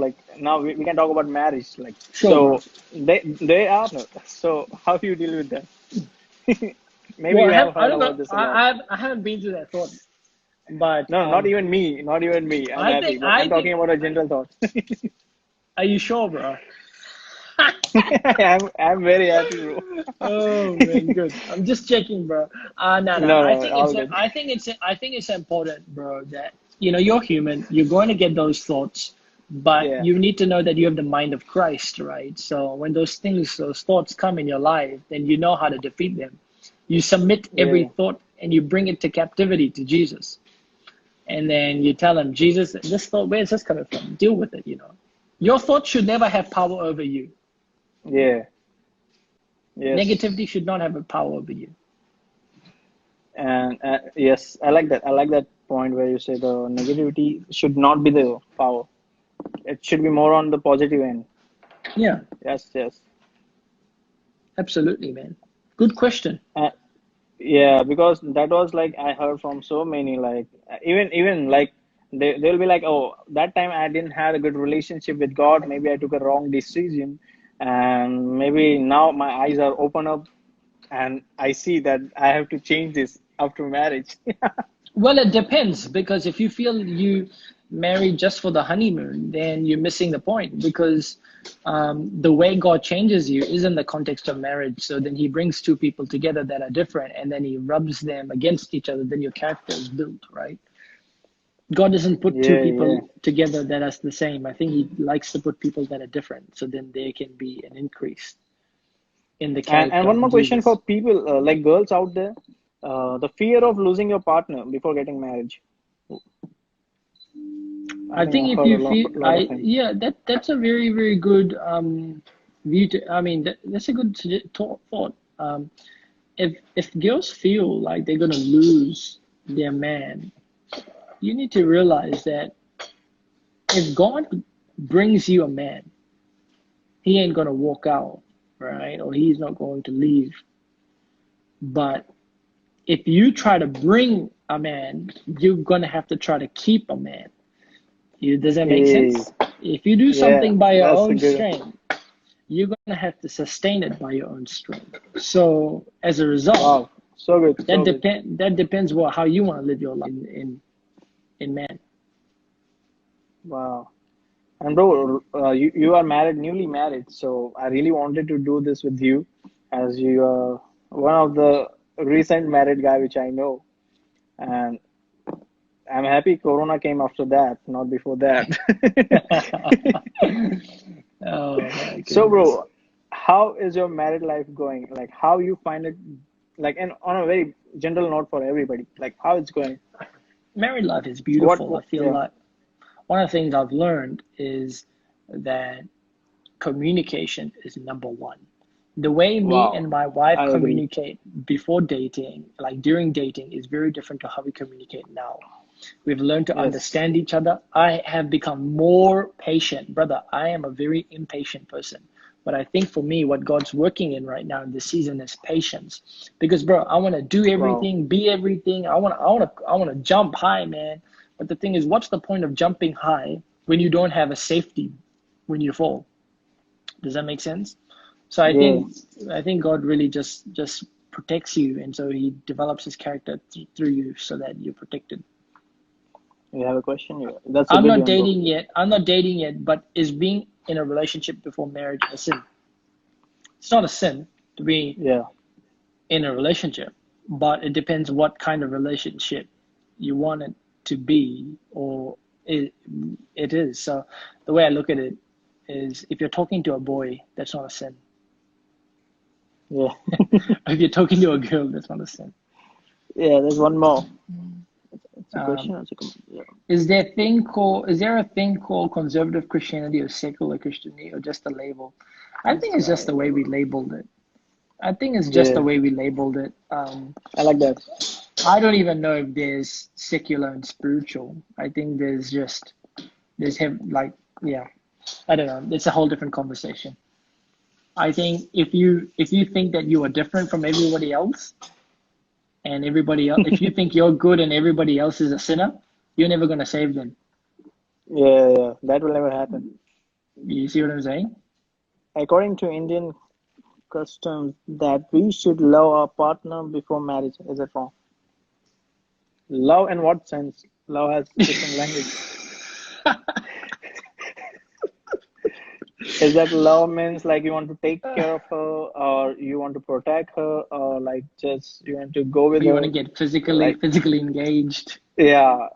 like now we can talk about marriage. Like Sure, bro. so they are so how do you deal with them? Maybe Well, you have I heard don't know. about this a lot. I haven't been through that thought, but No, not even me, not even me. I'm happy, but I I'm talking think. about a general thought. Are you sure, bro? I'm very happy, bro. Oh man, good. I'm just checking, bro. No. No, no, all good. I think it's important, bro, that you're human. You're going to get those thoughts, but Yeah, you need to know that you have the mind of Christ, right? So when those thoughts come in your life, then you know how to defeat them. You submit every yeah, thought and you bring it to captivity to Jesus, and then you tell him, Jesus, this thought, where's this coming from? Deal with it. Your thoughts should never have power over you. yeah, yes. Negativity should not have a power over you. And yes, I like that. I like that point where you say the negativity should not be the power. It should be more on the positive end. Yeah, Yes, yes. absolutely, man. Good question. Uh, yeah, because that was like I heard from so many like even like they'll be like, oh, that time I didn't have a good relationship with God. Maybe I took a wrong decision, and maybe now my eyes are open up, and I see that I have to change this after marriage. Well, it depends because if you feel you married just for the honeymoon, then you're missing the point because the way God changes you is in the context of marriage. So then he brings two people together that are different and then he rubs them against each other. Then your character is built, right? God doesn't put two Yeah, yeah. people together that are the same. I think he likes to put people that are different. So then there can be an increase in the And character one of more question Jesus. for people like girls out there, the fear of losing your partner before getting married. I I think think I if heard a you feel, lot of him. yeah, that's a very, very good view to, I mean, that's a good thought. If girls feel like they're gonna lose their man, you need to realize that if God brings you a man, he ain't gonna walk out, right? Or he's not going to leave. But if you try to bring a man, you're gonna have to try to keep a man. Does that make Eh, sense? If you do yeah, something by your that's a own good. strength, you're gonna have to sustain it by your own strength. So as a result, Wow, so good, so good. that depends what how you want to live your life in man. Wow. And bro, you are married, newly married, so I really wanted to do this with you, as you are one of the recent married guy which I know, and I'm happy Corona came after that, not before that. Oh my So, goodness. bro, how is your married life going? Like, how you find it, like, and on a very general note for everybody, like, how it's going? Married life is What, beautiful. I feel yeah, like one of the things I've learned is that communication is number one. The way me wow, and my wife I agree. communicate before dating, like during dating, is very different to how we communicate now. We've learned to Yes, understand each other. I have become more patient. Brother, I am a very impatient person. But I think for me, what God's working in right now in this season is patience. Because bro, I want to do wow, everything, be everything. I want to jump high, man. But the thing is, what's the point of jumping high when you don't have a safety when you fall? Does that make sense? So yes. I think God really just protects you, and so He develops His character through you, so that you're protected. You have a question here. That's a good one, bro. I'm not dating yet, but is being in a relationship before marriage a sin? It's not a sin to be Yeah, in a relationship, but it depends what kind of relationship you want it to be, or it, it is. So the way I look at it is if you're talking to a boy, that's not a sin. yeah, If you're talking to a girl, that's not a sin. yeah. There's one more. It's a Um, question. It's a comment. Yeah. is there a thing called conservative Christianity or secular Christianity or just a label? I think it's just the way we labeled it. I think it's just the Yeah, way we labeled it. I like that. I don't even know if there's secular and spiritual. I think there's him like yeah. I don't know. It's a whole different conversation. I think if you think that you are different from everybody else and everybody else, if you think you're good and everybody else is a sinner, you're never gonna save them. Yeah, yeah. That will never happen. You see what I'm saying? According to Indian customs, that we should love our partner before marriage. Is it wrong? Love in what sense? Love has different language. Is that love means like you want to take care of her, or you want to protect her, or like just you want to go with You want her? to get physically Like, physically engaged. yeah.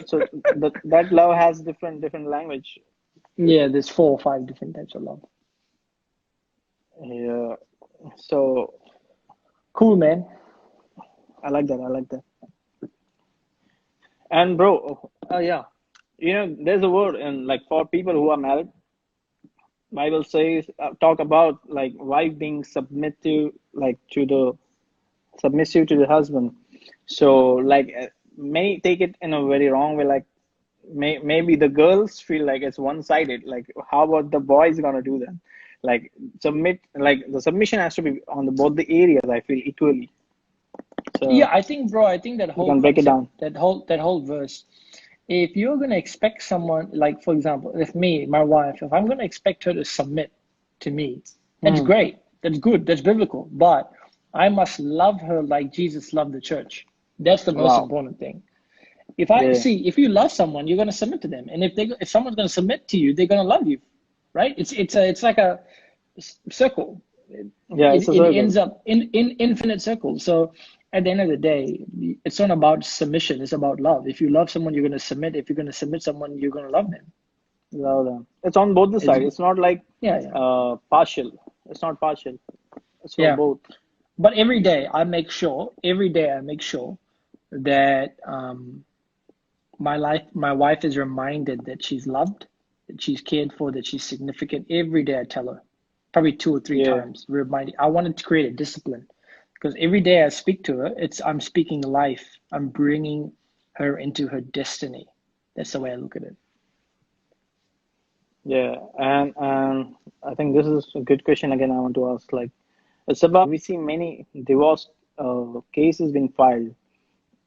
So that love has different language. Yeah, there's 4 or 5 different types of love. Yeah. So Cool, man. I like that. I like that. And bro, yeah, there's a word in like for people who are married. Bible says talk about like wife being submissive to the husband. So like many take it in a very wrong way. Like maybe the girls feel like it's one-sided. Like how about the boys gonna do that? Like submit. Like the submission has to be on the both the areas. I feel equally. Yeah, So I think, bro, I think that you whole can break it concept, down. that whole verse, if you're gonna expect someone, like for example, if me, my wife, if I'm gonna expect her to submit to me, that's Hmm. great, that's good, that's biblical, but I must love her like Jesus loved the church. That's the most Wow. important thing. If I Yeah. see, if you love someone, you're gonna submit to them, and if someone's gonna submit to you, they're gonna love you, right? It's like a circle. It, Yeah. It's a it circle. ends up in infinite circles. So at the end of the day, it's not about submission. It's about love. If you love someone, you're going to submit. If you're going to submit someone, you're going to love them. Love them. It's on both the It's, side. It's not like yeah, yeah, partial. It's not partial. It's for yeah. both. But every day I make sure that my wife is reminded that she's loved, that she's cared for, that she's significant. Every day I tell her, probably 2 or 3 Yeah. times, reminding. I wanted to create a discipline because every day I speak to her, I'm speaking life. I'm bringing her into her destiny. That's the way I look at it. Yeah. And I think this is a good question again. I want to ask. Like, it's about we see many divorce cases being filed.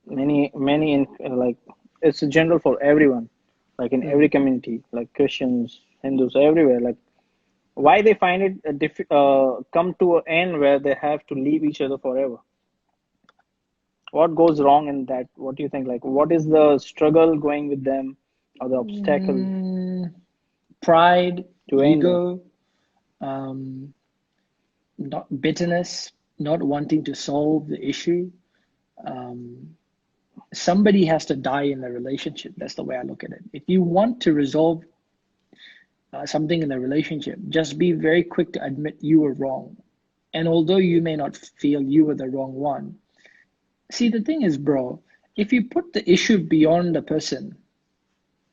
Many in like it's general for everyone. Like in every Mm. community, like Christians, Hindus, everywhere. Like why they find it come to an end where they have to leave each other forever. What goes wrong in that? What do you think? Like, what is the struggle going with them or the obstacle Mm, pride, to end that? ego, um, not bitterness, not wanting to solve the issue. Um, Somebody has to die in the relationship. That's the way I look at it. If you want to resolve something in the relationship, just be very quick to admit you were wrong. And although you may not feel you were the wrong one, see, the thing is, bro, if you put the issue beyond the person,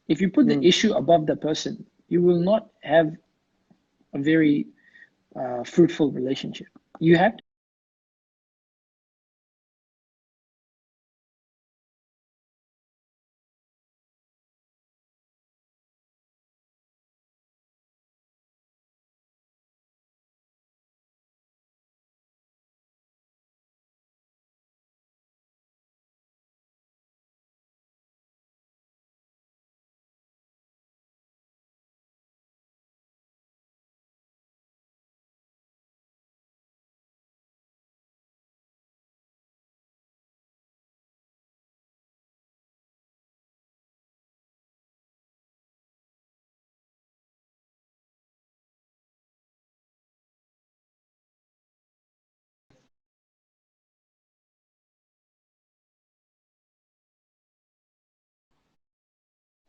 if you put the Mm. issue above the person, you will not have a very fruitful relationship. You have to.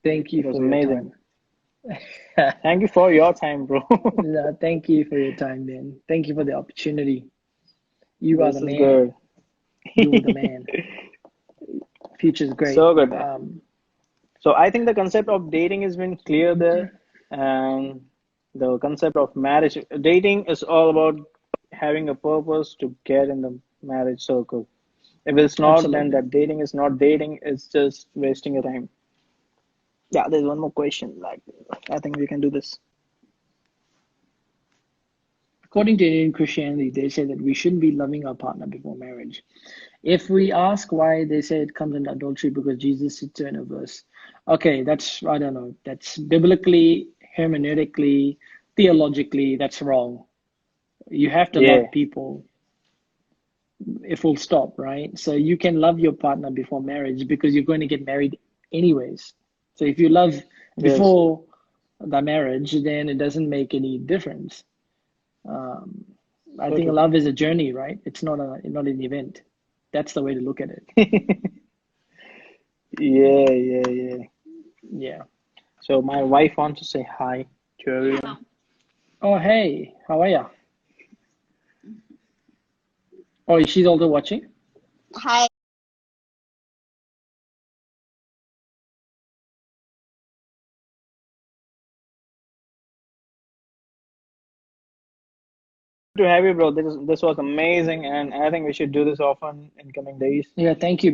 Thank you It was for your time. amazing. Thank you for your time, bro. Thank you for your time, man. Thank you for the opportunity. You are the This is man. good. You're the man. Future's great. So good. Um, So I think the concept of dating has been clear there, and the concept of marriage. Dating is all about having a purpose to get in the marriage circle. If it's not, then Absolutely. that dating is not dating. It's just wasting your time. Yeah, there's one more question. Like, I think we can do this. According to Indian Christianity, they say that we shouldn't be loving our partner before marriage. If we ask why, they say it comes under adultery because Jesus sits there in a verse. Okay, that's, I don't know, that's biblically hermeneutically, theologically, that's wrong. You have to Yeah. love people, full stop, right? So you can love your partner before marriage because you're going to get married anyways. So if you love Yes. before the marriage, then it doesn't make any difference. Um, I So think true. love is a journey, right? It's not an event. That's the way to look at it. Yeah, yeah, yeah. Yeah. So my wife wants to say hi to everyone. Oh, hey, how are ya? Oh, she's also watching? Hi. To have you, bro. This was amazing, and I think we should do this often in coming days. Yeah, thank you.